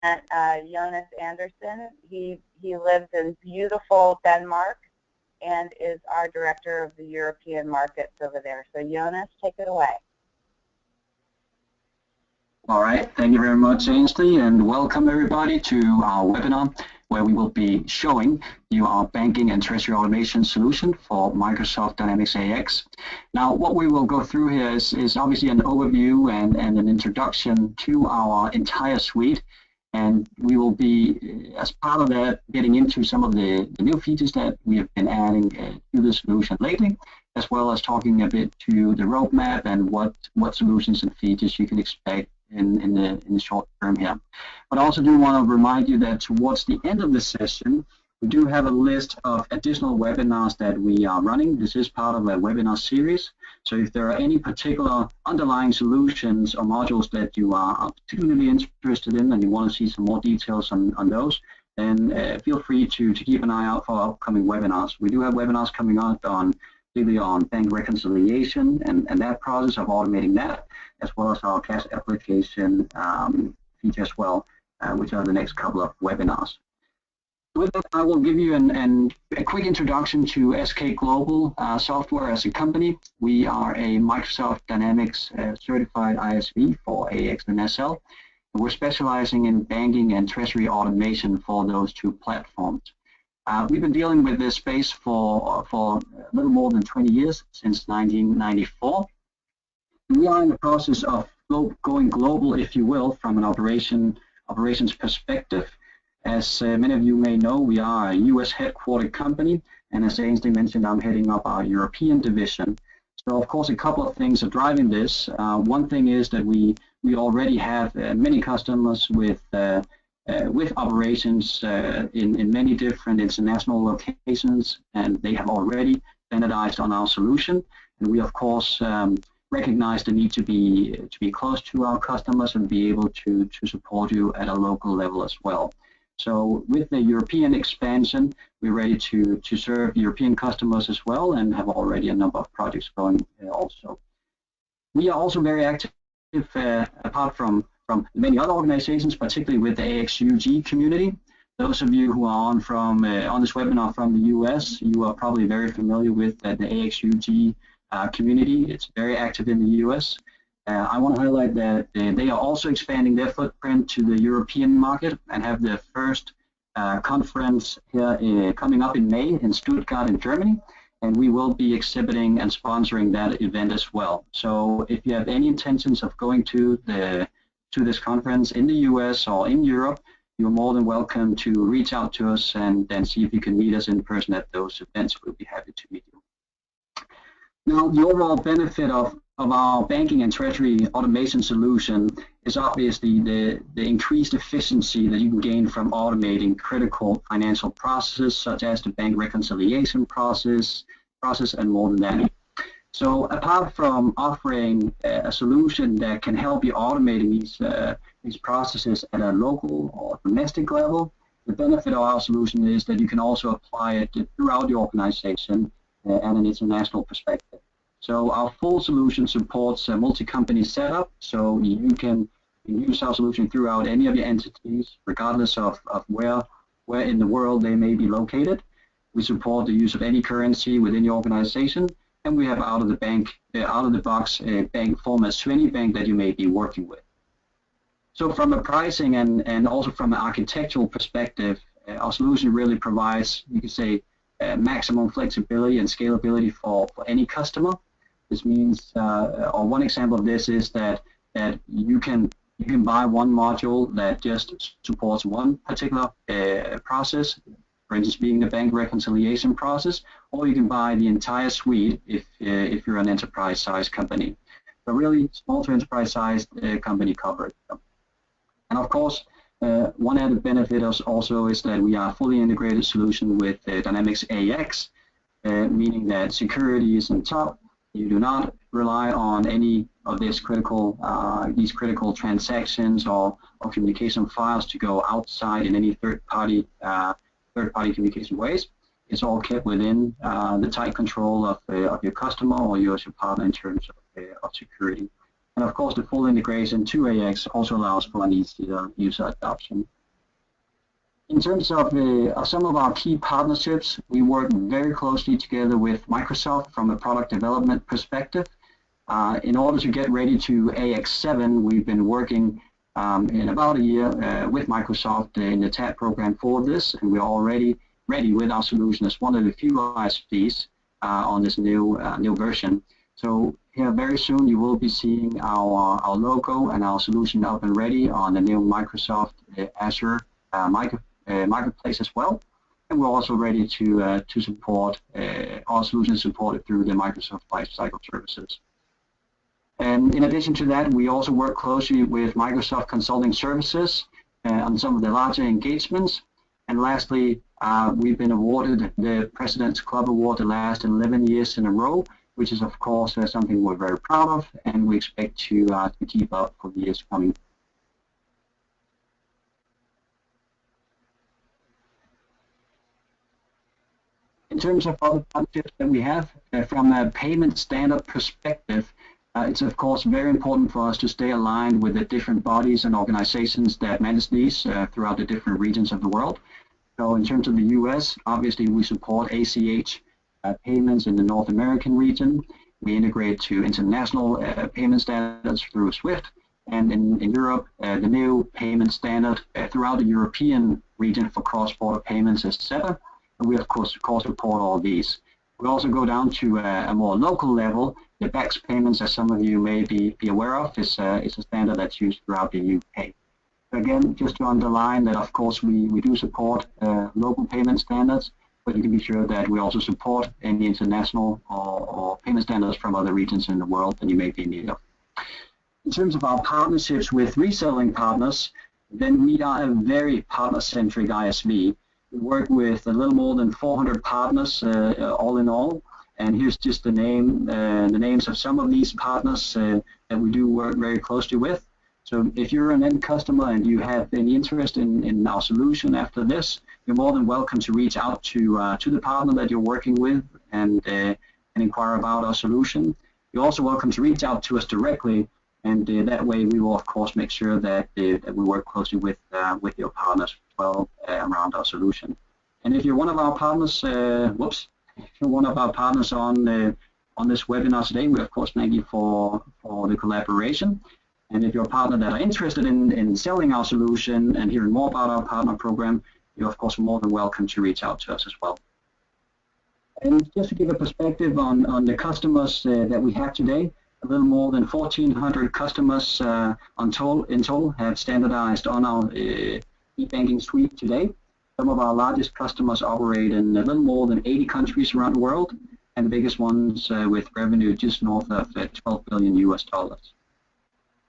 Jonas Andersen. He lives in beautiful Denmark and is our director of the European markets over there. So Jonas, take it away. All right, thank you very much, Ainsley, and welcome everybody to our webinar where we will be showing you our banking and treasury automation solution for Microsoft Dynamics AX. Now, what we will go through here is obviously an overview and an introduction to our entire suite, and we will be, as part of that, getting into some of the new features that we have been adding to the solution lately, as well as talking a bit to the roadmap and what solutions and features you can expect in the short term here. But I also do want to remind you that towards the end of the session, we do have a list of additional webinars that we are running. This is part of a webinar series. So if there are any particular underlying solutions or modules that you are particularly interested in and you want to see some more details on those, then feel free to keep an eye out for upcoming webinars. We do have webinars coming up particularly on bank reconciliation and that process of automating that, as well as our cash application feature as well, which are the next couple of webinars. With that, I will give you a quick introduction to SK Global Software as a company. We are a Microsoft Dynamics certified ISV for AX and SL. We're specializing in banking and treasury automation for those two platforms. We've been dealing with this space for a little more than 20 years, since 1994. We are in the process of going global, if you will, from an operations perspective. As many of you may know, we are a US headquartered company, and as Ainsley mentioned, I'm heading up our European division. So of course, a couple of things are driving this. One thing is that we already have many customers with operations in many different international locations, and they have already standardized on our solution. And we of course recognize the need to be close to our customers and be able to support you at a local level as well. So with the European expansion, we're ready to serve European customers as well, and have already a number of projects going also. We are also very active, apart from many other organizations, particularly with the AXUG community. Those of you who are on this webinar from the US, you are probably very familiar with the AXUG community. It's very active in the US. I want to highlight that they are also expanding their footprint to the European market and have their first conference here coming up in May in Stuttgart in Germany, and we will be exhibiting and sponsoring that event as well. So if you have any intentions of going to this conference in the US or in Europe, you're more than welcome to reach out to us and then see if you can meet us in person at those events. We'll be happy to meet you. Now, the overall benefit of our banking and treasury automation solution is obviously the increased efficiency that you can gain from automating critical financial processes, such as the bank reconciliation process and more than that. So apart from offering a solution that can help you automating these processes at a local or domestic level, the benefit of our solution is that you can also apply it throughout the organization at an international perspective. So our full solution supports a multi-company setup, so you can use our solution throughout any of your entities, regardless of where in the world they may be located. We support the use of any currency within your organization, and we have out of the box bank formats to any bank that you may be working with. So from a pricing and also from an architectural perspective, our solution really provides, you could say, maximum flexibility and scalability for any customer. This means, or one example of this is that you can buy one module that just supports one particular process, for instance, being the bank reconciliation process, or you can buy the entire suite if you're an enterprise-sized company. So really, small to enterprise-sized company covered. And of course, one added benefit also is that we are a fully integrated solution with Dynamics AX, meaning that security is on top. You do not rely on any of these critical transactions or communication files to go outside in any third-party communication ways. It's all kept within the tight control of your customer or your partner in terms of security. And of course, the full integration to AX also allows for an easier user adoption. In terms of some of our key partnerships, we work very closely together with Microsoft from a product development perspective. In order to get ready to AX7, we've been working in about a year with Microsoft in the TAP program for this, and we're already ready with our solution as one of the few ISVs on this new version. So here very soon you will be seeing our logo and our solution up and ready on the new Microsoft Azure marketplace as well. And we're also ready to support our solution supported through the Microsoft Lifecycle Services. And in addition to that, we also work closely with Microsoft Consulting Services on some of the larger engagements. And lastly, we've been awarded the President's Club Award the last 11 years in a row, which is of course something we're very proud of, and we expect to keep up for the years coming. In terms of other partnerships that we have, from a payment standard perspective, it's of course very important for us to stay aligned with the different bodies and organizations that manage these throughout the different regions of the world. So in terms of the US, obviously we support ACH payments in the North American region. We integrate to international payment standards through SWIFT. And in Europe, the new payment standard throughout the European region for cross-border payments is SEPA. And we of course support all these. We also go down to a more local level. The BACS payments, as some of you may be aware of, is a standard that's used throughout the UK. Again, just to underline that, of course, we do support local payment standards, but you can be sure that we also support any international or payment standards from other regions in the world that you may be in need of. In terms of our partnerships with reselling partners, then we are a very partner-centric ISV. We work with a little more than 400 partners all in all, and here's just the names of some of these partners that we do work very closely with. So if you're an end customer and you have any interest in our solution after this, you're more than welcome to reach out to the partner that you're working with and inquire about our solution. You're also welcome to reach out to us directly, and that way we will of course make sure that we work closely with your partners as well around our solution. And if you're one of our partners, if you're one of our partners on this webinar today, we of course thank you for the collaboration. And if you're a partner that are interested in selling our solution and hearing more about our partner program, you're of course more than welcome to reach out to us as well. And just to give a perspective on the customers that we have today, a little more than 1,400 customers in total have standardized on our e-banking suite today. Some of our largest customers operate in a little more than 80 countries around the world, and the biggest ones with revenue just north of $12 billion US.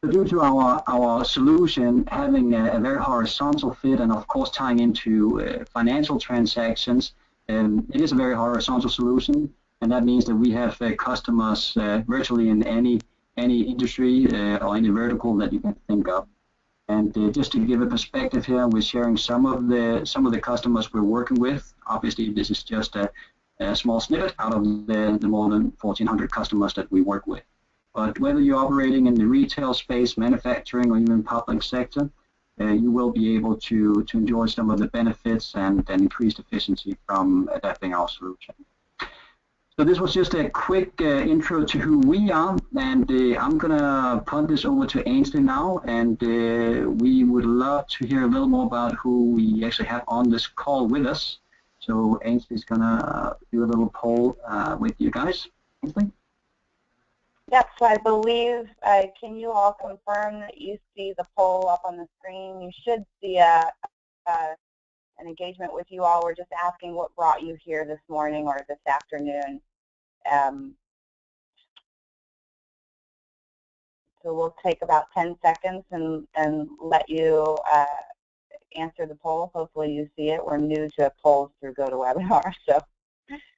So due to our solution having a very horizontal fit and of course tying into financial transactions, it is a very horizontal solution, and that means that we have customers virtually in any industry or any vertical that you can think of. And just to give a perspective here, we're sharing some of the customers we're working with. Obviously, this is just a small snippet out of the more than 1,400 customers that we work with. But whether you're operating in the retail space, manufacturing, or even public sector, you will be able to enjoy some of the benefits and increased efficiency from adapting our solution. So this was just a quick intro to who we are, and I'm going to punt this over to Ainsley now, and we would love to hear a little more about who we actually have on this call with us. So Ainsley's going to do a little poll with you guys. Ainsley? Yep, so I believe, can you all confirm that you see the poll up on the screen? You should see an engagement with you all. We're just asking what brought you here this morning or this afternoon. So we'll take about 10 seconds and let you answer the poll. Hopefully you see it. We're new to polls through GoToWebinar, so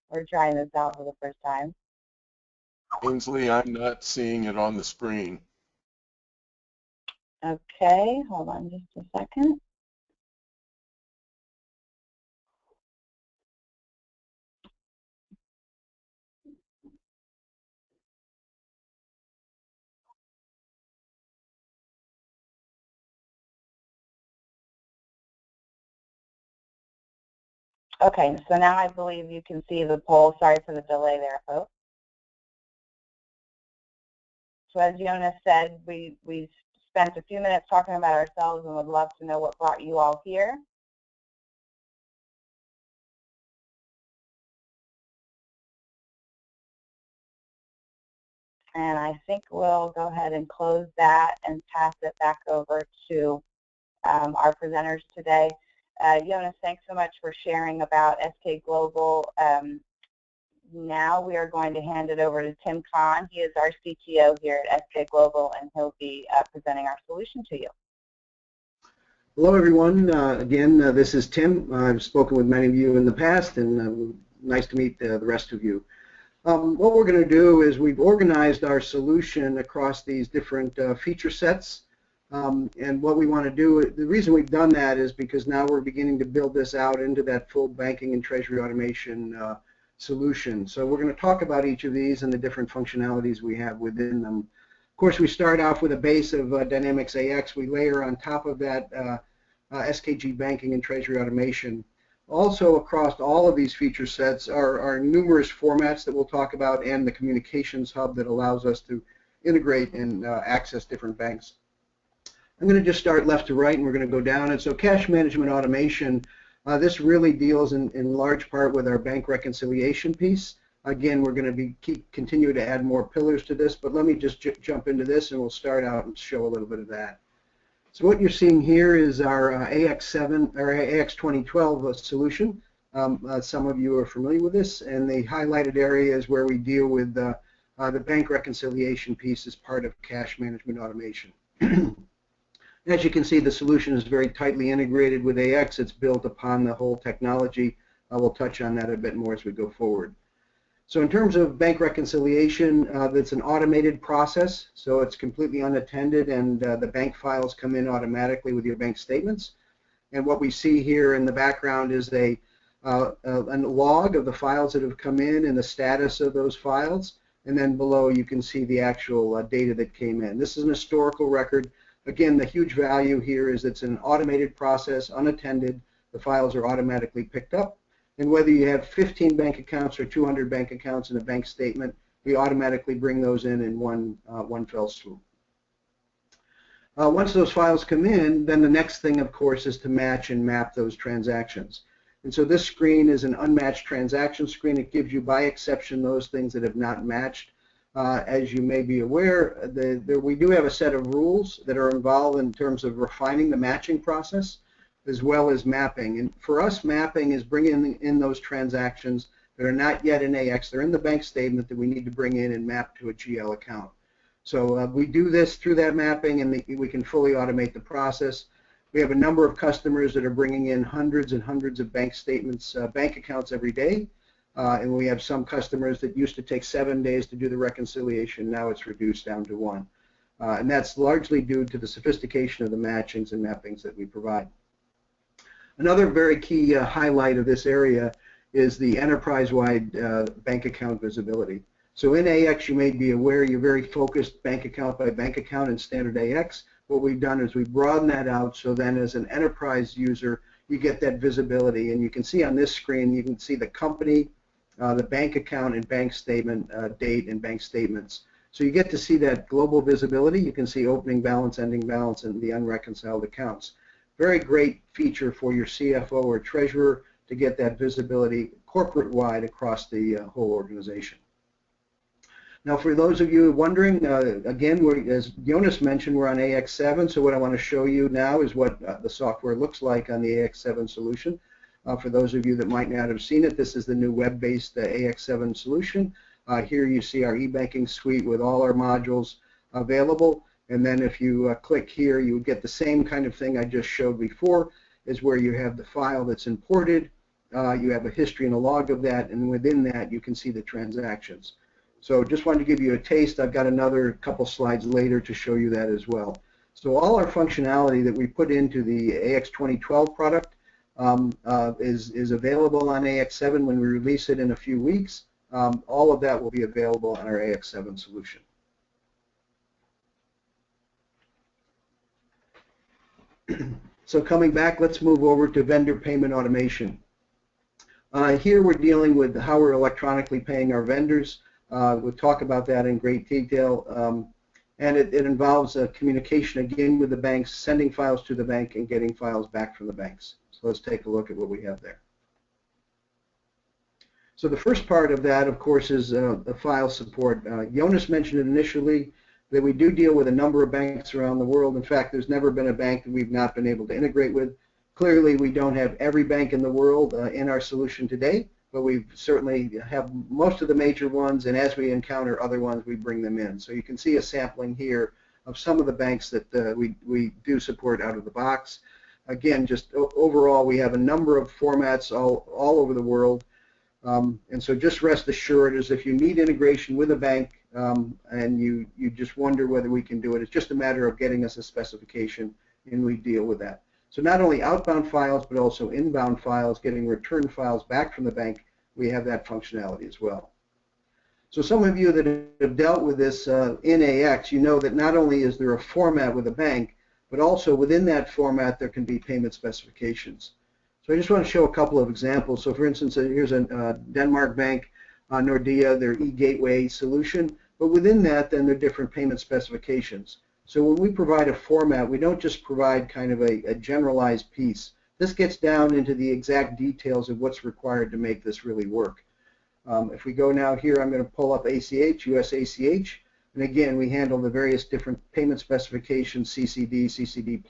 we're trying this out for the first time. Ainsley, I'm not seeing it on the screen. Okay, hold on just a second. Okay, so now I believe you can see the poll. Sorry for the delay there, folks. So as Jonas said, we spent a few minutes talking about ourselves and would love to know what brought you all here. And I think we'll go ahead and close that and pass it back over to our presenters today. Jonas, thanks so much for sharing about SK Global. Now we are going to hand it over to Tim Kahn. He is our CTO here at SK Global, and he'll be presenting our solution to you. Hello, everyone. Again, this is Tim. I've spoken with many of you in the past, and nice to meet the rest of you. What we're going to do is we've organized our solution across these different feature sets. And what we want to do, the reason we've done that is because now we're beginning to build this out into that full banking and treasury automation solution. So we're going to talk about each of these and the different functionalities we have within them. Of course, we start off with a base of Dynamics AX. We layer on top of that SKG banking and treasury automation. Also, across all of these feature sets are numerous formats that we'll talk about, and the communications hub that allows us to integrate and access different banks. I'm going to just start left to right, and we're going to go down. And so cash management automation, this really deals in large part with our bank reconciliation piece. Again, we're going to continue to add more pillars to this, but let me just jump into this, and we'll start out and show a little bit of that. So what you're seeing here is our AX7 or AX 2012 solution. Some of you are familiar with this, and the highlighted area is where we deal with the bank reconciliation piece as part of cash management automation. As you can see, the solution is very tightly integrated with AX. It's built upon the whole technology. We'll touch on that a bit more as we go forward. So in terms of bank reconciliation, it's an automated process, so it's completely unattended, and the bank files come in automatically with your bank statements. And what we see here in the background is a log of the files that have come in and the status of those files, and then below you can see the actual data that came in. This is an historical record. Again, the huge value here is it's an automated process, unattended. The files are automatically picked up. And whether you have 15 bank accounts or 200 bank accounts in a bank statement, we automatically bring those in one fell swoop. Once those files come in, then the next thing, of course, is to match and map those transactions. And so this screen is an unmatched transaction screen. It gives you, by exception, those things that have not matched. As you may be aware, we do have a set of rules that are involved in terms of refining the matching process, as well as mapping. And for us, mapping is bringing in those transactions that are not yet in AX. They're in the bank statement that we need to bring in and map to a GL account. So we do this through that mapping, and we can fully automate the process. We have a number of customers that are bringing in hundreds and hundreds of bank statements, bank accounts every day. And we have some customers that used to take 7 days to do the reconciliation. Now it's reduced down to 1. And that's largely due to the sophistication of the matchings and mappings that we provide. Another very key highlight of this area is the enterprise-wide bank account visibility. So in AX, you may be aware you're very focused bank account by bank account in standard AX. What we've done is we've broadened that out, so then as an enterprise user, you get that visibility. And you can see on this screen, you can see the company, the bank account and bank statement date and bank statements. So you get to see that global visibility. You can see opening balance, ending balance, and the unreconciled accounts. Very great feature for your CFO or treasurer to get that visibility corporate-wide across the whole organization. Now, for those of you wondering, again, as Jonas mentioned, we're on AX7, so what I want to show you now is what the software looks like on the AX7 solution. For those of you that might not have seen it, this is the new web-based AX7 solution. Here you see our e-banking suite with all our modules available. And then if you click here, you would get the same kind of thing I just showed before, is where you have the file that's imported, you have a history and a log of that, and within that you can see the transactions. So just wanted to give you a taste. I've got another couple slides later to show you that as well. So all our functionality that we put into the AX 2012 product is available on AX7 when we release it in a few weeks. All of that will be available on our AX7 solution. So coming back, let's move over to vendor payment automation. Here we're dealing with how we're electronically paying our vendors. We'll talk about that in great detail. And it involves communication again with the banks, sending files to the bank and getting files back from the banks. So let's take a look at what we have there. So the first part of that, of course, is the file support. Jonas mentioned it initially that we do deal with a number of banks around the world. In fact, there's never been a bank that we've not been able to integrate with. Clearly, we don't have every bank in the world in our solution today, but we certainly have most of the major ones, and as we encounter other ones, we bring them in. So you can see a sampling here of some of the banks that we do support out of the box. Again, just overall, we have a number of formats all over the world. And so just rest assured, is if you need integration with a bank and you just wonder whether we can do it, it's just a matter of getting us a specification and we deal with that. So not only outbound files, but also inbound files, getting return files back from the bank, we have that functionality as well. So some of you that have dealt with this in AX, you know that not only is there a format with a bank, but also within that format there can be payment specifications. So I just want to show a couple of examples. So for instance, here's a Denmark bank, Nordea, their e-gateway solution, but within that then there are different payment specifications. So when we provide a format, we don't just provide kind of a generalized piece. This gets down into the exact details of what's required to make this really work. If we go now here, I'm going to pull up ACH, US ACH, and again we handle the various different payment specifications, CCD, CCD+.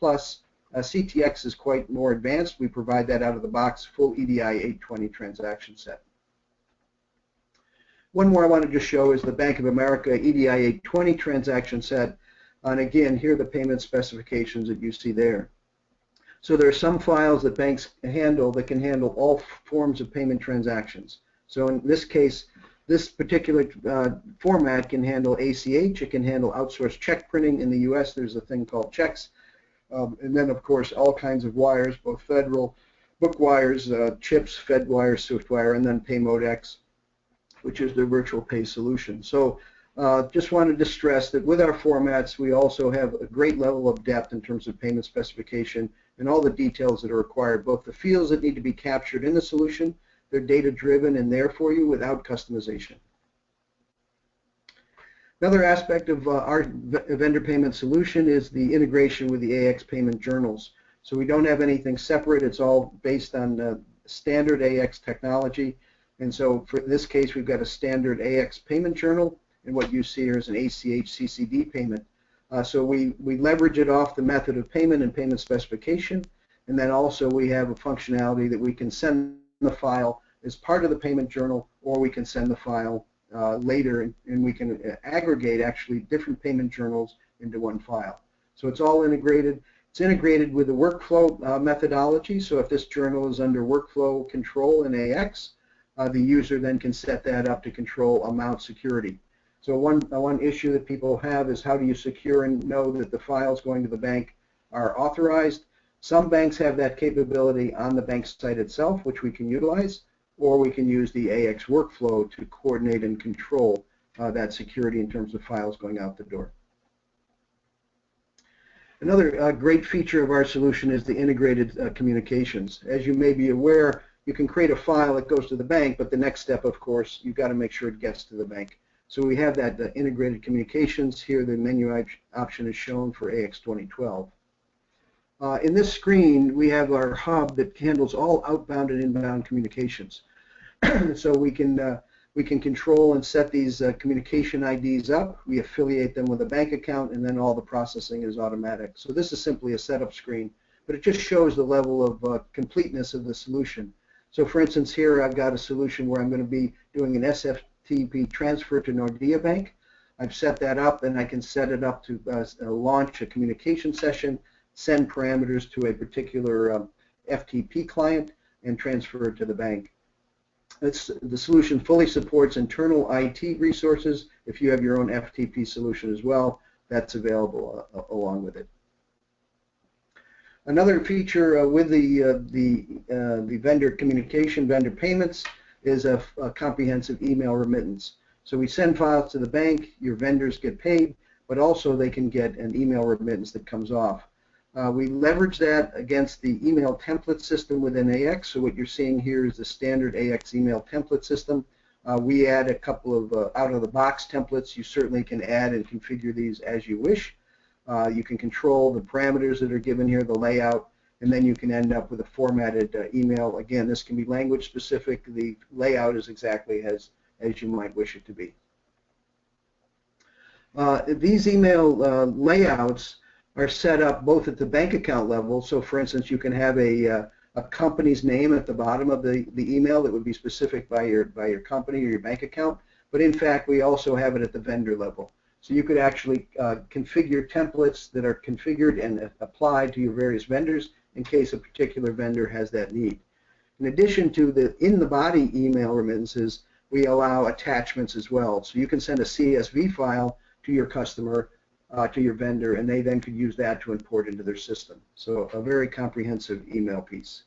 CTX is quite more advanced. We provide that out of the box, full EDI 820 transaction set. One more I wanted to show is the Bank of America EDI 820 transaction set. And again, here are the payment specifications that you see there. So there are some files that banks handle that can handle all forms of payment transactions. So in this case, this particular format can handle ACH. It can handle outsourced check printing. In the US, there's a thing called checks. And then, of course, all kinds of wires, both federal, book wires, chips, Fed wire, Swift wire, and then PayModeX, which is the virtual pay solution. So just wanted to stress that with our formats, we also have a great level of depth in terms of payment specification and all the details that are required, both the fields that need to be captured in the solution, they're data-driven and there for you without customization. Another aspect of our vendor payment solution is the integration with the AX payment journals. So we don't have anything separate. It's all based on standard AX technology. And so for this case, we've got a standard AX payment journal, and what you see here is an ACH CCD payment. So we leverage it off the method of payment and payment specification, and then also we have a functionality that we can send the file as part of the payment journal, or we can send the file later, and we can aggregate actually different payment journals into one file. So it's all integrated. It's integrated with the workflow methodology. So if this journal is under workflow control in AX, the user then can set that up to control amount security. So one issue that people have is how do you secure and know that the files going to the bank are authorized? Some banks have that capability on the bank site itself, which we can utilize, or we can use the AX workflow to coordinate and control that security in terms of files going out the door. Another great feature of our solution is the integrated communications. As you may be aware, you can create a file that goes to the bank, but the next step, of course, you've got to make sure it gets to the bank. So we have that integrated communications. Here the menu option is shown for AX 2012. In this screen, we have our hub that handles all outbound and inbound communications. So we can control and set these communication IDs up. We affiliate them with a bank account, and then all the processing is automatic. So this is simply a setup screen, but it just shows the level of completeness of the solution. So for instance, here I've got a solution where I'm going to be doing an SFTP transfer to Nordea Bank. I've set that up, and I can set it up to launch a communication session, send parameters to a particular FTP client, and transfer it to the bank. The solution fully supports internal IT resources. If you have your own FTP solution as well, that's available along with it. Another feature with the vendor communication, vendor payments, is a comprehensive email remittance. So we send files to the bank, your vendors get paid, but also they can get an email remittance that comes off. We leverage that against the email template system within AX. So what you're seeing here is the standard AX email template system. We add a couple of out-of-the-box templates. You certainly can add and configure these as you wish. You can control the parameters that are given here, the layout, and then you can end up with a formatted email. Again, this can be language specific. The layout is exactly as you might wish it to be. These email layouts are set up both at the bank account level. So for instance, you can have a company's name at the bottom of the email that would be specific by your company or your bank account. But in fact, we also have it at the vendor level. So you could actually configure templates that are configured and applied to your various vendors in case a particular vendor has that need. In addition to the in-the-body email remittances, we allow attachments as well. So you can send a CSV file to your customer, to your vendor, and they then could use that to import into their system. So a very comprehensive email piece.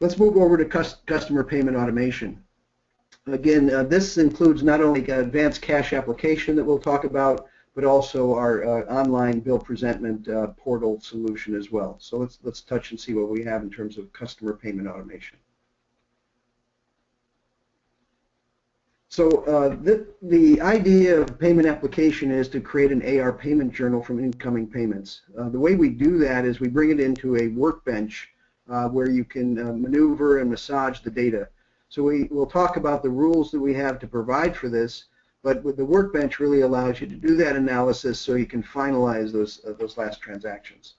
Let's move over to customer payment automation. Again, this includes not only advanced cash application that we'll talk about, but also our online bill presentment portal solution as well. So let's touch and see what we have in terms of customer payment automation. So the idea of payment application is to create an AR payment journal from incoming payments. The way we do that is we bring it into a workbench where you can maneuver and massage the data. So we'll talk about the rules that we have to provide for this, but the workbench really allows you to do that analysis so you can finalize those last transactions.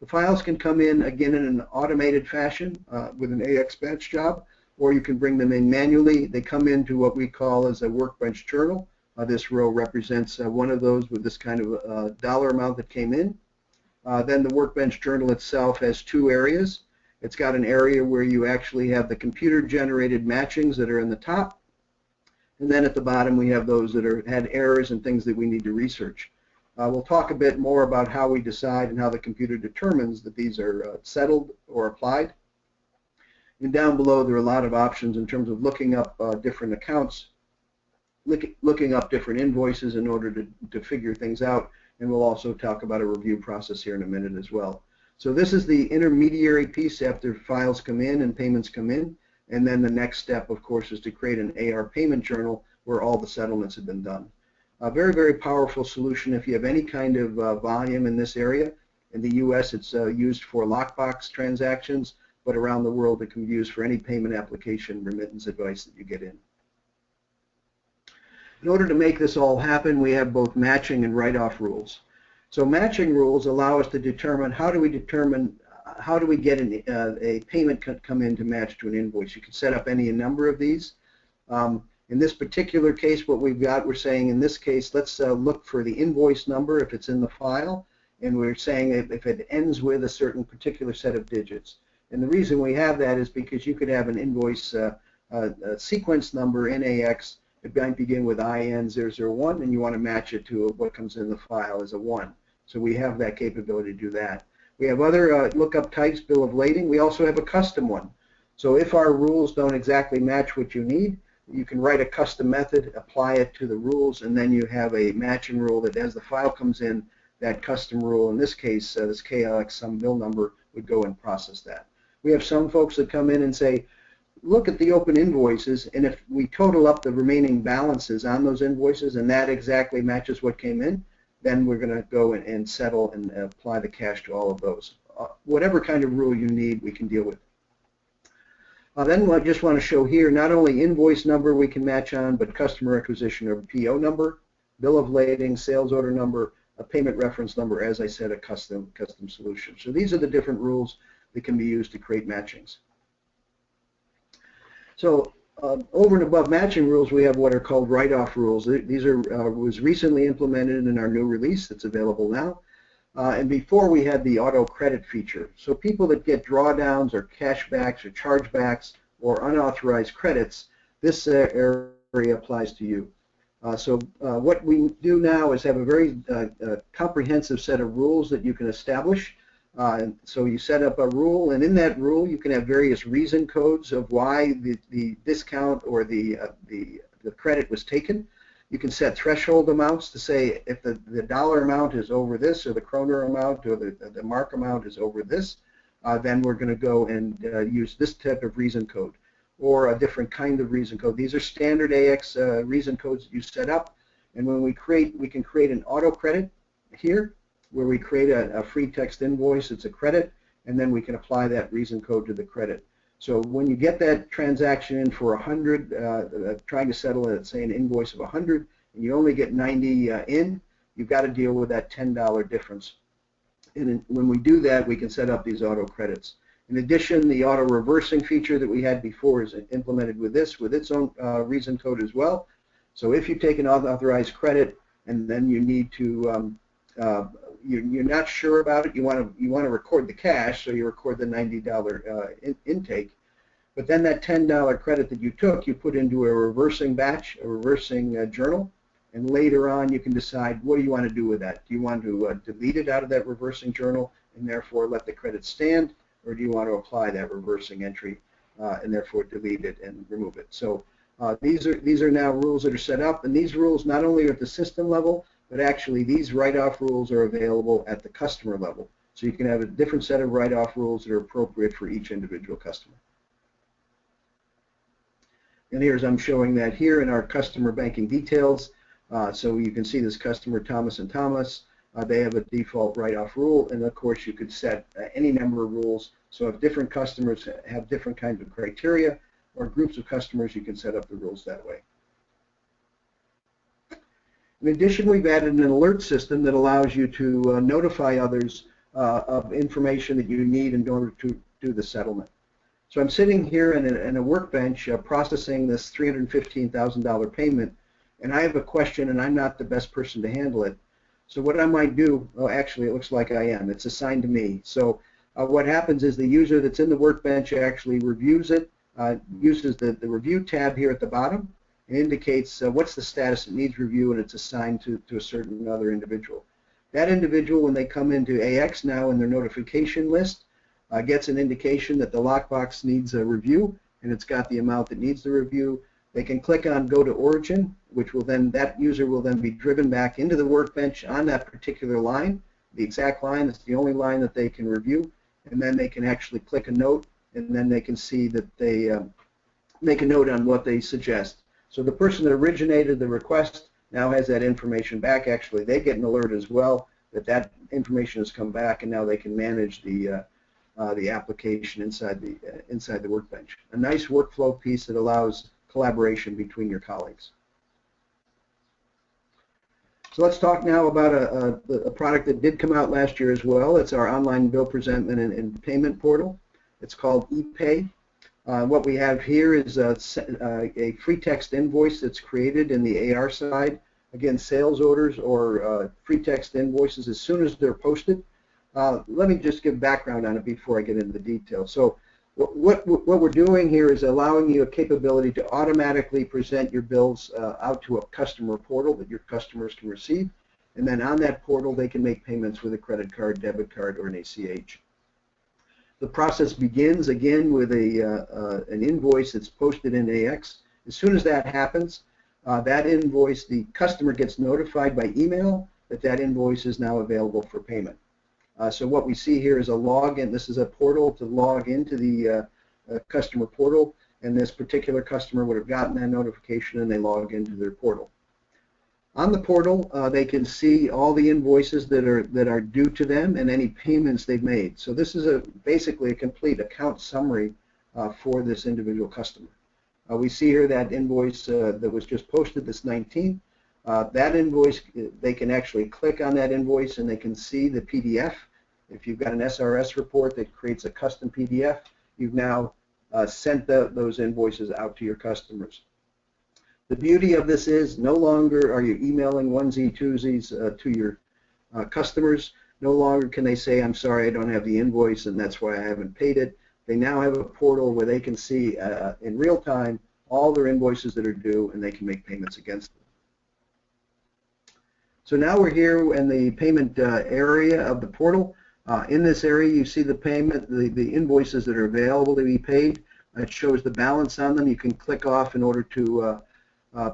The files can come in, again, in an automated fashion with an AX batch job, or you can bring them in manually. They come into what we call as a workbench journal. This row represents one of those with this kind of dollar amount that came in. Then the workbench journal itself has two areas. It's got an area where you actually have the computer-generated matchings that are in the top, and then at the bottom we have those that had errors and things that we need to research. We'll talk a bit more about how we decide and how the computer determines that these are settled or applied. And down below there are a lot of options in terms of looking up different accounts, looking up different invoices in order to figure things out, and we'll also talk about a review process here in a minute as well. So this is the intermediary piece after files come in and payments come in, and then the next step, of course, is to create an AR payment journal where all the settlements have been done. A very, very powerful solution if you have any kind of volume in this area. In the U.S., it's used for lockbox transactions, but around the world it can be used for any payment application remittance advice that you get in. In order to make this all happen, we have both matching and write-off rules. So matching rules allow us to determine how do we get a payment come in to match to an invoice. You can set up any number of these. In this particular case, what we've got, we're saying in this case, let's look for the invoice number if it's in the file, and we're saying if it ends with a certain particular set of digits. And the reason we have that is because you could have an invoice sequence number in AX. It might begin with IN001, and you want to match it to what comes in the file as a 1. So we have that capability to do that. We have other lookup types, bill of lading. We also have a custom one. So if our rules don't exactly match what you need, you can write a custom method, apply it to the rules, and then you have a matching rule that as the file comes in, that custom rule, in this case, this KLX some bill number, would go and process that. We have some folks that come in and say, look at the open invoices, and if we total up the remaining balances on those invoices and that exactly matches what came in, then we're going to go and settle and apply the cash to all of those. Whatever kind of rule you need, we can deal with. Then I just want to show here, not only invoice number we can match on, but customer acquisition or PO number, bill of lading, sales order number, a payment reference number, as I said, a custom solution. So these are the different rules that can be used to create matchings. So over and above matching rules, we have what are called write-off rules. These was recently implemented in our new release that's available now. And before we had the auto credit feature. So people that get drawdowns or cashbacks or chargebacks or unauthorized credits, this area applies to you. So what we do now is have a very comprehensive set of rules that you can establish. So you set up a rule, and in that rule you can have various reason codes of why the discount or the credit was taken. You can set threshold amounts to say if the dollar amount is over this, or the kroner amount, or the mark amount is over this, then we're going to go and use this type of reason code, or a different kind of reason code. These are standard AX reason codes that you set up, and when we can create an auto credit here, where we create a free text invoice. It's a credit, and then we can apply that reason code to the credit. So when you get that transaction in for 100, trying to settle it, say an invoice of 100, and you only get 90 in, you've got to deal with that $10 difference. And when we do that, we can set up these auto credits. In addition, the auto reversing feature that we had before is implemented with this, with its own reason code as well. So if you take an unauthorized credit and then you need to you're not sure about it, you want to record the cash, so you record the $90 intake, but then that $10 credit that you took, you put into a reversing batch, a reversing journal, and later on you can decide what do you want to do with that. Do you want to delete it out of that reversing journal and therefore let the credit stand, or do you want to apply that reversing entry and therefore delete it and remove it? So these are now rules that are set up, and these rules not only are at the system level, but actually these write-off rules are available at the customer level. So you can have a different set of write-off rules that are appropriate for each individual customer. And here's, I'm showing that here in our customer banking details. So you can see this customer, Thomas & Thomas. They have a default write-off rule, and of course you could set any number of rules. So if different customers have different kinds of criteria, or groups of customers, you can set up the rules that way. In addition, we've added an alert system that allows you to notify others of information that you need in order to do the settlement. So I'm sitting here in a workbench processing this $315,000 payment, and I have a question, and I'm not the best person to handle it. So what I might do, oh, actually it looks like I am. It's assigned to me. So what happens is the user that's in the workbench actually reviews it, uses the review tab here at the bottom. It indicates what's the status, it needs review, and it's assigned to a certain other individual. That individual, when they come into AX now in their notification list, gets an indication that the lockbox needs a review, and it's got the amount that needs the review. They can click on Go to Origin, which will then, that user will then be driven back into the workbench on that particular line, the exact line. It's the only line that they can review, and then they can actually click a note, and then they can see that they make a note on what they suggest. So the person that originated the request now has that information back. Actually, they get an alert as well that that information has come back, and now they can manage the application inside the workbench. A nice workflow piece that allows collaboration between your colleagues. So let's talk now about a product that did come out last year as well. It's our online bill presentment and payment portal. It's called ePay. What we have here is a free text invoice that's created in the AR side. Again, sales orders or free text invoices, as soon as they're posted. Let me just give background on it before I get into the details. So what we're doing here is allowing you a capability to automatically present your bills out to a customer portal that your customers can receive. And then on that portal, they can make payments with a credit card, debit card, or an ACH. The process begins again with an invoice that's posted in AX. As soon as that happens, that invoice, the customer gets notified by email that that invoice is now available for payment. So what we see here is a login. This is a portal to log into the customer portal, and this particular customer would have gotten that notification and they log into their portal. On the portal, they can see all the invoices that are due to them and any payments they've made. So this is basically a complete account summary for this individual customer. We see here that invoice that was just posted, this 19. That invoice, they can actually click on that invoice and they can see the PDF. If you've got an SRS report that creates a custom PDF, you've now sent those invoices out to your customers. The beauty of this is no longer are you emailing onesie twosies to your customers. No longer can they say, I'm sorry, I don't have the invoice and that's why I haven't paid it. They now have a portal where they can see in real time all their invoices that are due and they can make payments against them. So now we're here in the payment area of the portal. In this area you see the payment, the invoices that are available to be paid. It shows the balance on them. You can click off in order to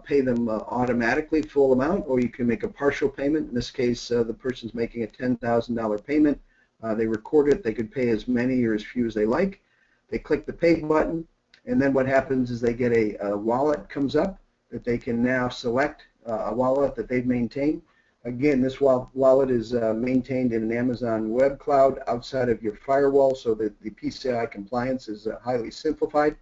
pay them automatically full amount, or you can make a partial payment. In this case, the person's making a $10,000 payment. They record it. They could pay as many or as few as they like. They click the pay button, and then what happens is they get a wallet comes up that they can now select, a wallet that they've maintained. Again, this wallet is maintained in an Amazon web cloud outside of your firewall, so that the PCI compliance is highly simplified.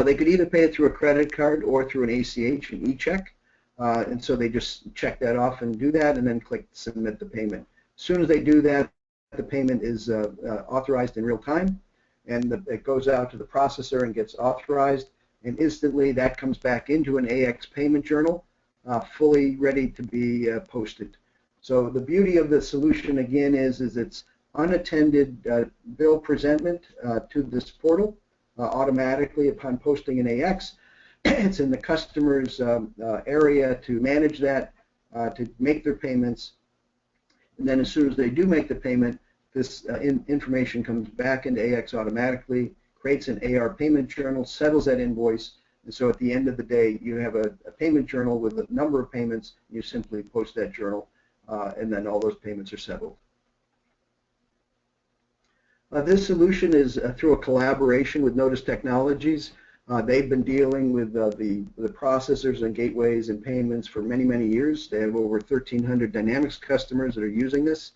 They could either pay it through a credit card or through an ACH, an e-check, and so they just check that off and do that, and then click submit the payment. As soon as they do that, the payment is authorized in real time, and it goes out to the processor and gets authorized, and instantly that comes back into an AX payment journal, fully ready to be posted. So the beauty of the solution again is it's unattended bill presentment to this portal automatically upon posting an AX. It's in the customer's area to manage that, to make their payments, and then as soon as they do make the payment, this information comes back into AX automatically, creates an AR payment journal, settles that invoice, and so at the end of the day, you have a payment journal with a number of payments. You simply post that journal, and then all those payments are settled. This solution is through a collaboration with Notice Technologies. They've been dealing with the processors and gateways and payments for many, many years. They have over 1,300 Dynamics customers that are using this,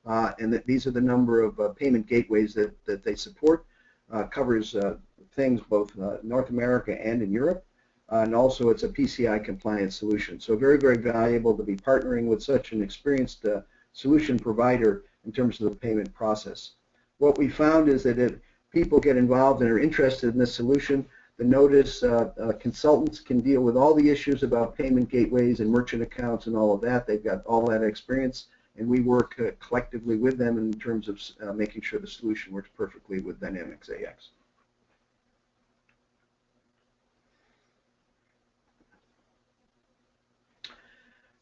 and that these are the number of payment gateways that they support. Covers things both North America and in Europe, and also it's a PCI compliant solution. So very, very valuable to be partnering with such an experienced solution provider in terms of the payment process. What we found is that if people get involved and are interested in this solution, the Notice consultants can deal with all the issues about payment gateways and merchant accounts and all of that. They've got all that experience, and we work collectively with them in terms of making sure the solution works perfectly with Dynamics AX.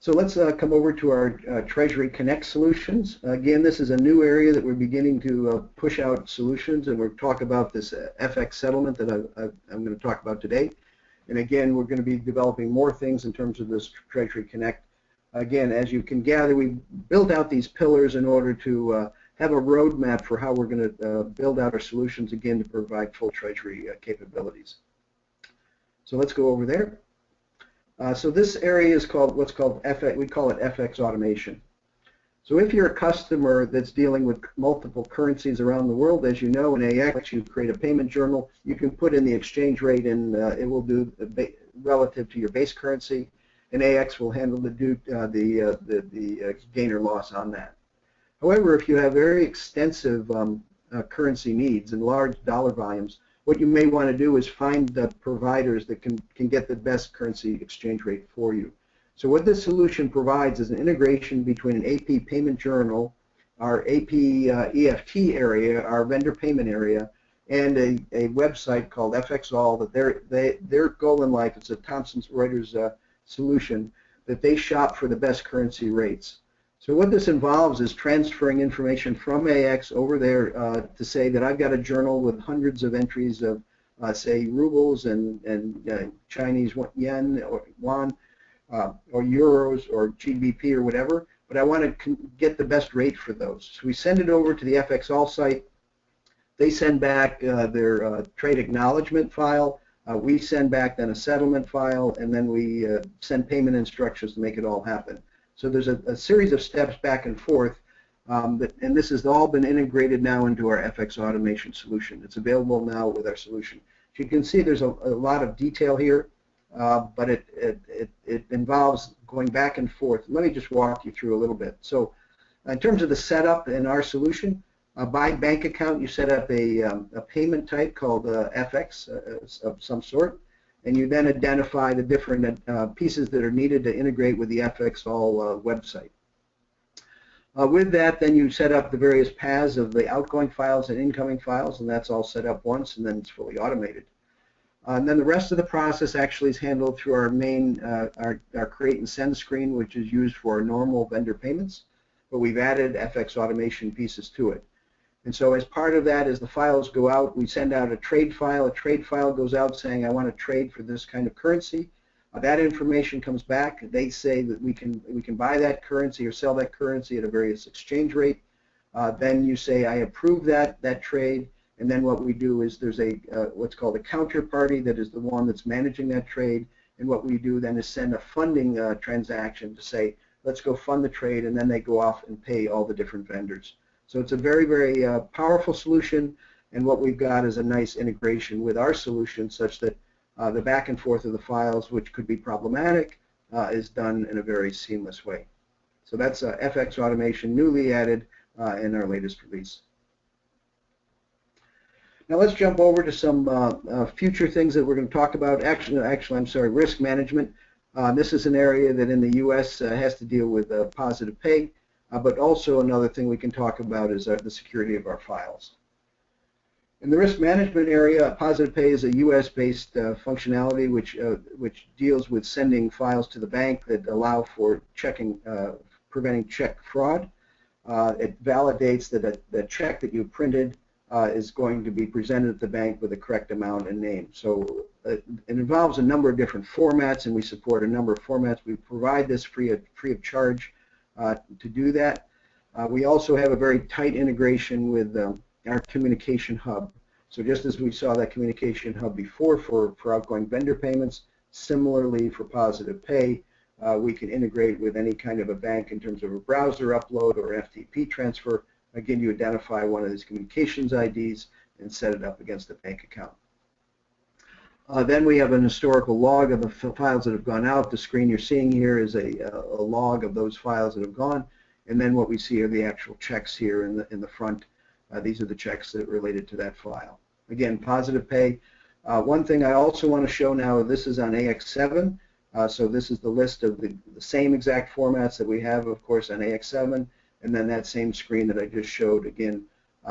So let's come over to our Treasury Connect solutions. Again, this is a new area that we're beginning to push out solutions, and we'll talk about this FX settlement that I'm going to talk about today. And again, we're going to be developing more things in terms of this Treasury Connect. Again, as you can gather, we built out these pillars in order to have a roadmap for how we're going to build out our solutions, again, to provide full Treasury capabilities. So let's go over there. So this area is called what's called FX. We call it FX automation. So if you're a customer that's dealing with multiple currencies around the world, as you know, in AX you create a payment journal. You can put in the exchange rate, and it will do relative to your base currency, and AX will handle the gain or loss on that. However, if you have very extensive currency needs and large dollar volumes, what you may want to do is find the providers that can get the best currency exchange rate for you. So what this solution provides is an integration between an AP payment journal, our AP EFT area, our vendor payment area, and a website called FXall that their goal in life, it's a Thomson Reuters solution, that they shop for the best currency rates. So what this involves is transferring information from AX over there to say that I've got a journal with hundreds of entries of, say, rubles and Chinese yen or yuan or euros or GBP or whatever, but I want to get the best rate for those. So we send it over to the FXall site. They send back their trade acknowledgement file. We send back then a settlement file, and then we send payment instructions to make it all happen. So there's a series of steps back and forth, and this has all been integrated now into our FX automation solution. It's available now with our solution. As you can see, there's a lot of detail here, but it involves going back and forth. Let me just walk you through a little bit. So in terms of the setup in our solution, by bank account, you set up a payment type called FX of some sort, and you then identify the different pieces that are needed to integrate with the FXall website. With that, then you set up the various paths of the outgoing files and incoming files, and that's all set up once, and then it's fully automated. And then the rest of the process actually is handled through our main, our create and send screen, which is used for our normal vendor payments, but we've added FX automation pieces to it. And so as part of that, as the files go out, we send out a trade file. A trade file goes out saying, I want to trade for this kind of currency. That information comes back. They say that we can buy that currency or sell that currency at a various exchange rate. Then you say, I approve that trade, and then what we do is there's a what's called a counterparty that is the one that's managing that trade, and what we do then is send a funding transaction to say, let's go fund the trade, and then they go off and pay all the different vendors. So it's a very, very powerful solution, and what we've got is a nice integration with our solution such that the back and forth of the files, which could be problematic, is done in a very seamless way. So that's FX automation newly added in our latest release. Now let's jump over to some future things that we're going to talk about. Actually, I'm sorry, risk management. This is an area that in the U.S. Has to deal with positive pay, but also another thing we can talk about is the security of our files. In the risk management area, positive pay is a U.S.-based functionality which deals with sending files to the bank that allow for preventing check fraud. It validates that the check that you printed is going to be presented at the bank with the correct amount and name. So it involves a number of different formats, and we support a number of formats. We provide this free of charge to do that. We also have a very tight integration with our communication hub. So just as we saw that communication hub before for outgoing vendor payments, similarly for positive pay, we can integrate with any kind of a bank in terms of a browser upload or FTP transfer. Again, you identify one of these communications IDs and set it up against the bank account. Then we have an historical log of the files that have gone out. The screen you're seeing here is a log of those files that have gone, and then what we see are the actual checks here in the front. These are the checks that are related to that file. Again, positive pay. One thing I also want to show now, this is on AX7. So this is the list of the same exact formats that we have, of course, on AX7, and then that same screen that I just showed. Again,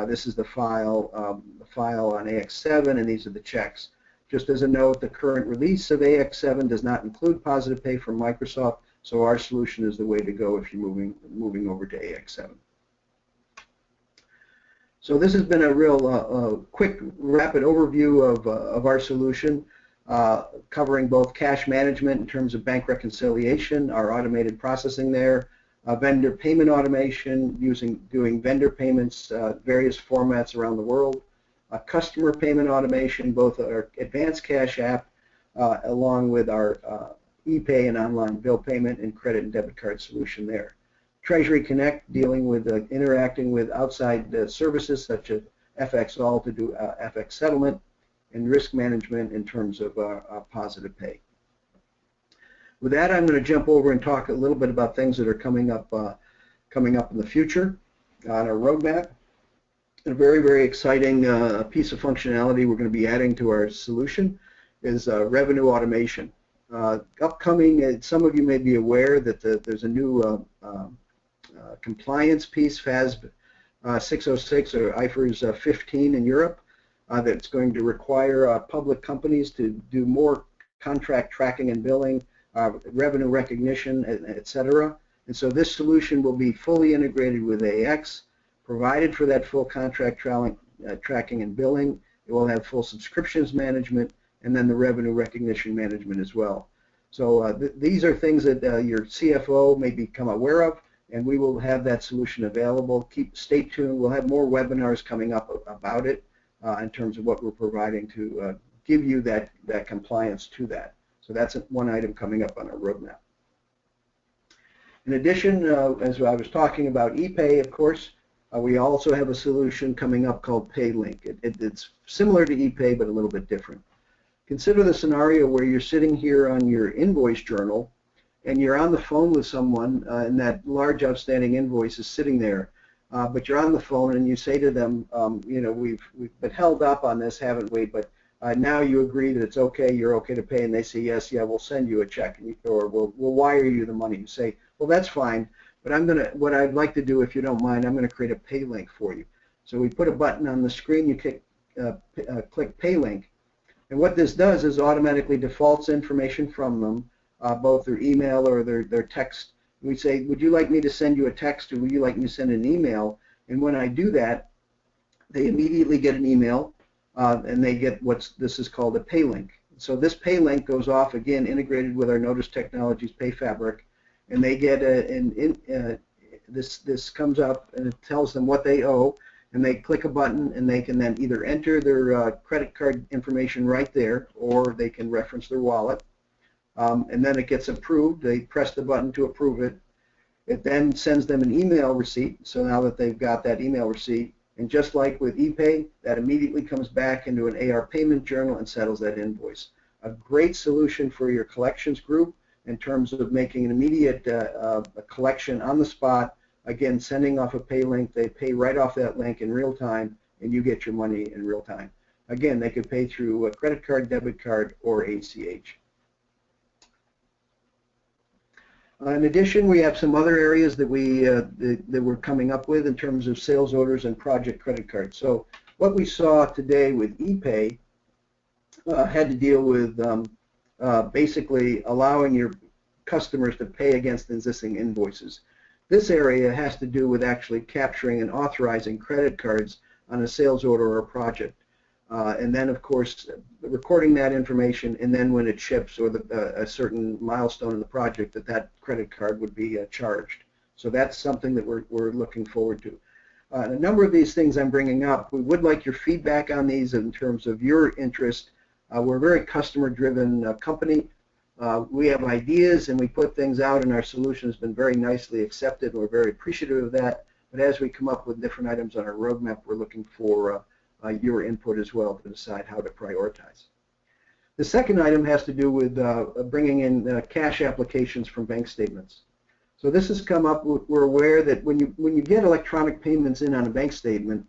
this is the file on AX7, and these are the checks. Just as a note, the current release of AX7 does not include positive pay from Microsoft, so our solution is the way to go if you're moving over to AX7. So this has been a real quick, rapid overview of our solution, covering both cash management in terms of bank reconciliation, our automated processing there, vendor payment automation doing vendor payments, various formats around the world, customer payment automation, both our advanced cash app along with our ePay and online bill payment and credit and debit card solution there. Treasury Connect, dealing with interacting with outside services such as FXall to do FX settlement, and risk management in terms of positive pay. With that, I'm going to jump over and talk a little bit about things that are coming up in the future on our roadmap. A very, very exciting piece of functionality we're going to be adding to our solution is revenue automation. Upcoming, some of you may be aware that there's a new compliance piece, FASB 606 or IFRS 15 in Europe, that's going to require public companies to do more contract tracking and billing, revenue recognition, etc. And so this solution will be fully integrated with AX, provided for that full contract tracking and billing. It will have full subscriptions management, and then the revenue recognition management as well. So these are things that your CFO may become aware of, and we will have that solution available. Stay tuned. We'll have more webinars coming up about it in terms of what we're providing to give you that compliance to that. So that's one item coming up on our roadmap. In addition, as I was talking about ePay, of course, we also have a solution coming up called PayLink. It's similar to ePay, but a little bit different. Consider the scenario where you're sitting here on your invoice journal and you're on the phone with someone and that large outstanding invoice is sitting there, but you're on the phone and you say to them, you know, we've been held up on this, haven't we, but now you agree that it's okay, you're okay to pay, and they say, yes, yeah, we'll send you a check, or we'll wire you the money. You say, well, that's fine, but what I'd like to do, if you don't mind, I'm going to create a pay link for you. So we put a button on the screen, you click pay link, and what this does is automatically defaults information from them, both their email or their text. We say, would you like me to send you a text, or would you like me to send an email? And when I do that, they immediately get an email, and they get this is called a pay link. So this pay link goes off, again, integrated with our Notice Technologies Pay Fabric, and they get this comes up and it tells them what they owe, and they click a button and they can then either enter their credit card information right there, or they can reference their wallet, and then it gets approved. They press the button to approve it. It then sends them an email receipt, so now that they've got that email receipt, and just like with ePay, that immediately comes back into an AR payment journal and settles that invoice. A great solution for your collections group in terms of making an immediate a collection on the spot. Again, sending off a pay link, they pay right off that link in real time, and you get your money in real time. Again, they could pay through a credit card, debit card, or ACH. In addition, we have some other areas that we're coming up with in terms of sales orders and project credit cards. So what we saw today with ePay had to deal with basically allowing your customers to pay against existing invoices. This area has to do with actually capturing and authorizing credit cards on a sales order or a project. And then, of course, recording that information, and then when it ships or a certain milestone in the project, that credit card would be charged. So that's something that we're looking forward to. A number of these things I'm bringing up, we would like your feedback on these in terms of your interest. We're a very customer-driven company. We have ideas and we put things out, and our solution has been very nicely accepted. We're very appreciative of that. But as we come up with different items on our roadmap, we're looking for your input as well to decide how to prioritize. The second item has to do with bringing in cash applications from bank statements. So this has come up. We're aware that when you get electronic payments in on a bank statement,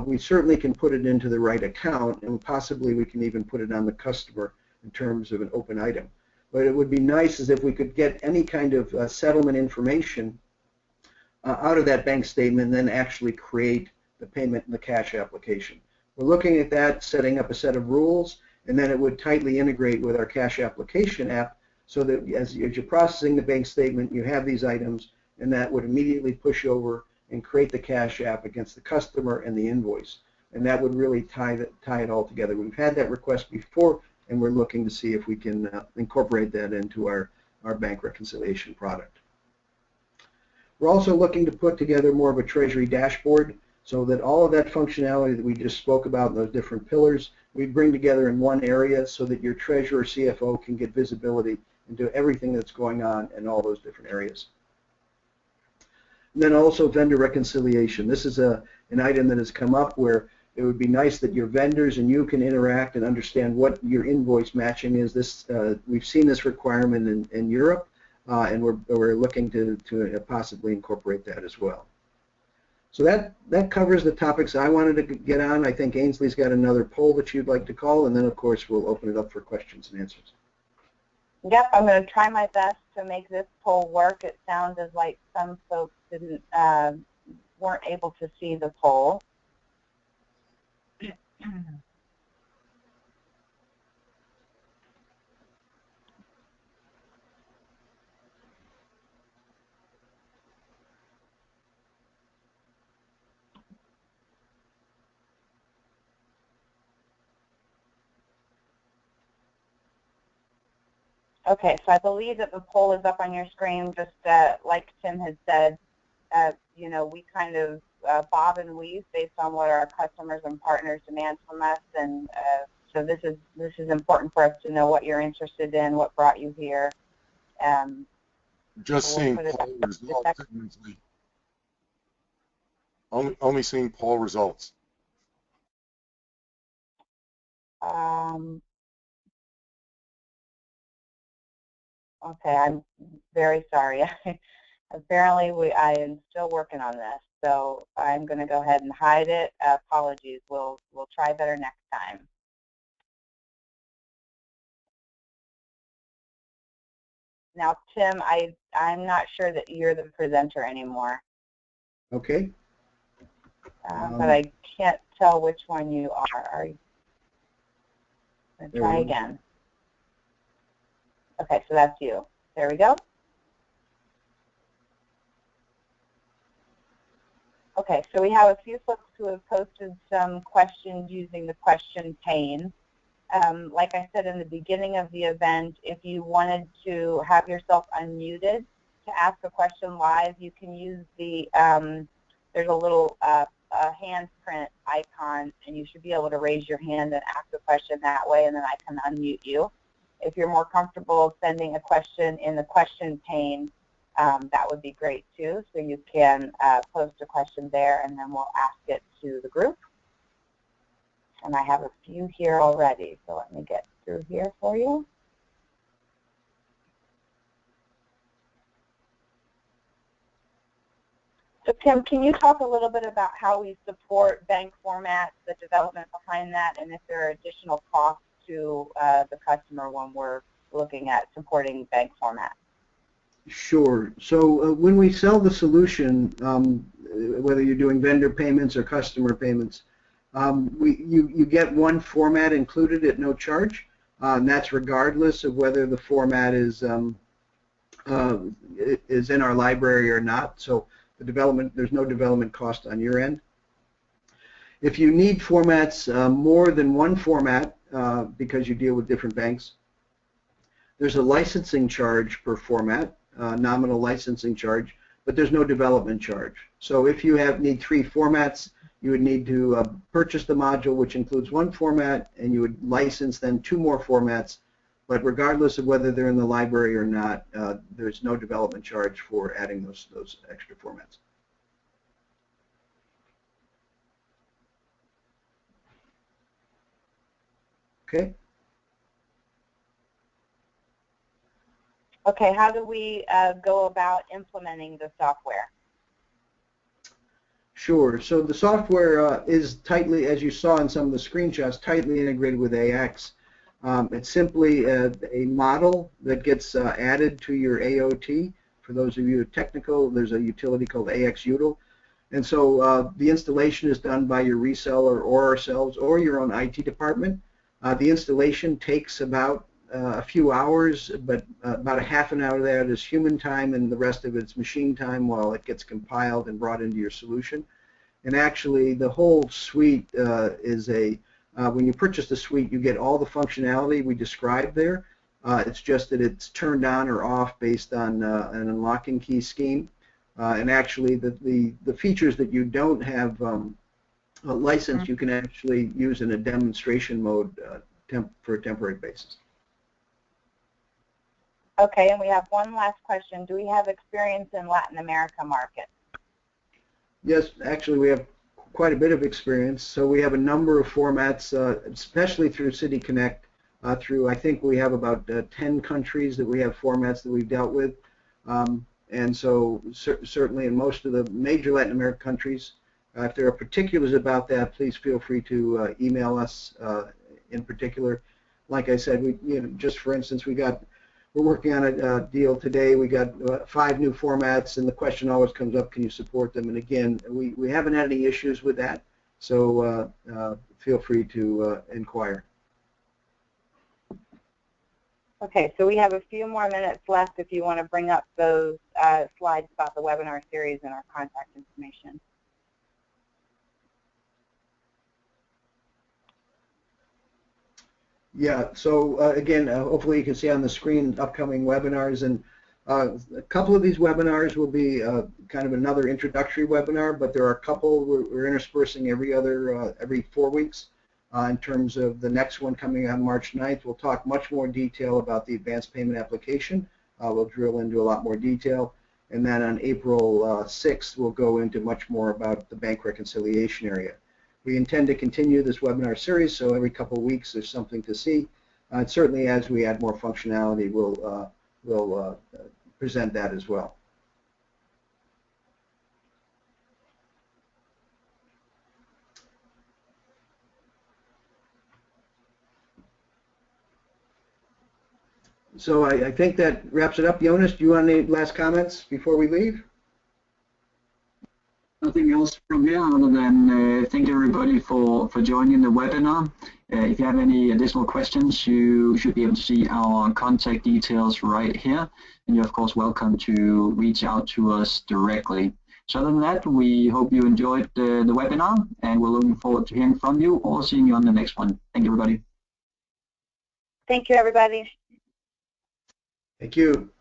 we certainly can put it into the right account, and possibly we can even put it on the customer in terms of an open item. But it would be nice as if we could get any kind of settlement information out of that bank statement and then actually create the payment and the cash application. We're looking at that, setting up a set of rules, and then it would tightly integrate with our cash application app so that as you're processing the bank statement, you have these items, and that would immediately push over and create the cash app against the customer and the invoice. And that would really tie it all together. We've had that request before, and we're looking to see if we can incorporate that into our bank reconciliation product. We're also looking to put together more of a Treasury dashboard so that all of that functionality that we just spoke about in those different pillars, we bring together in one area so that your treasurer or CFO can get visibility into everything that's going on in all those different areas. And then also vendor reconciliation. This is an item that has come up where it would be nice that your vendors and you can interact and understand what your invoice matching is. We've seen this requirement in Europe, and we're looking to possibly incorporate that as well. So that covers the topics I wanted to get on. I think Ainsley's got another poll that you'd like to call, and then of course we'll open it up for questions and answers. Yep, I'm going to try my best to make this poll work. It sounded like some folks weren't able to see the poll. Okay, so I believe that the poll is up on your screen. Just like Tim had said, you know, we kind of bob and weave based on what our customers and partners demand from us, and so this is important for us to know what you're interested in, what brought you here. Just so seeing we'll poll results. Only seeing poll results. Okay, I'm very sorry. Apparently, I am still working on this, so I'm going to go ahead and hide it. Apologies. We'll try better next time. Now, Tim, I'm not sure that you're the presenter anymore. Okay. But I can't tell which one you are. Try again. Okay, so that's you. There we go. Okay, so we have a few folks who have posted some questions using the question pane. like I said in the beginning of the event, if you wanted to have yourself unmuted to ask a question live, you can use the, there's a little handprint icon, and you should be able to raise your hand and ask a question that way, and then I can unmute you. If you're more comfortable sending a question in the question pane, that would be great too. So you can post a question there, and then we'll ask it to the group. And I have a few here already, so let me get through here for you. So Kim, can you talk a little bit about how we support bank formats, the development behind that, and if there are additional costs to the customer when we're looking at supporting bank formats? Sure. So when we sell the solution, whether you're doing vendor payments or customer payments, you get one format included at no charge, and that's regardless of whether the format is in our library or not. So the development, there's no development cost on your end. If you need formats, more than one format, because you deal with different banks, there's a licensing charge per format, nominal licensing charge, but there's no development charge. So if you need 3 formats, you would need to purchase the module, which includes one format, and you would license then 2 more formats. But regardless of whether they're in the library or not, there's no development charge for adding those extra formats. Okay. Okay, how do we go about implementing the software? Sure. So the software is tightly, as you saw in some of the screenshots, tightly integrated with AX. It's simply a model that gets added to your AOT. For those of you who are technical, there's a utility called AX Util. And so the installation is done by your reseller or ourselves or your own IT department. The installation takes about a few hours, but about a half an hour of that is human time, and the rest of it's machine time while it gets compiled and brought into your solution. And actually, the whole suite is when you purchase the suite, you get all the functionality we described there. It's just that it's turned on or off based on an unlocking key scheme. And actually, the features that you don't have licensed, you can actually use in a demonstration mode for a temporary basis. Okay, and we have one last question. Do we have experience in Latin America market? Yes, actually we have quite a bit of experience. So we have a number of formats, especially through City Connect. I think we have about 10 countries that we have formats that we've dealt with. And so certainly in most of the major Latin American countries, if there are particulars about that, please feel free to email us in particular. Like I said, just for instance, we're working on a deal today. We got 5 new formats, and the question always comes up, can you support them? And again, we haven't had any issues with that, so feel free to inquire. Okay, so we have a few more minutes left if you want to bring up those slides about the webinar series and our contact information. Yeah, so again, hopefully you can see on the screen upcoming webinars, and a couple of these webinars will be kind of another introductory webinar, but there are a couple we're interspersing every 4 weeks. In terms of the next one coming on March 9th, we'll talk much more detail about the advanced payment application. We'll drill into a lot more detail, and then on April 6th, we'll go into much more about the bank reconciliation area. We intend to continue this webinar series, so every couple of weeks there's something to see. And certainly as we add more functionality, we'll present that as well. So I think that wraps it up. Jonas, do you want any last comments before we leave? Nothing else from here other than thank everybody for joining the webinar. If you have any additional questions, you should be able to see our contact details right here, and you're of course welcome to reach out to us directly. So other than that, we hope you enjoyed the webinar, and we're looking forward to hearing from you or seeing you on the next one. Thank you, everybody. Thank you, everybody. Thank you.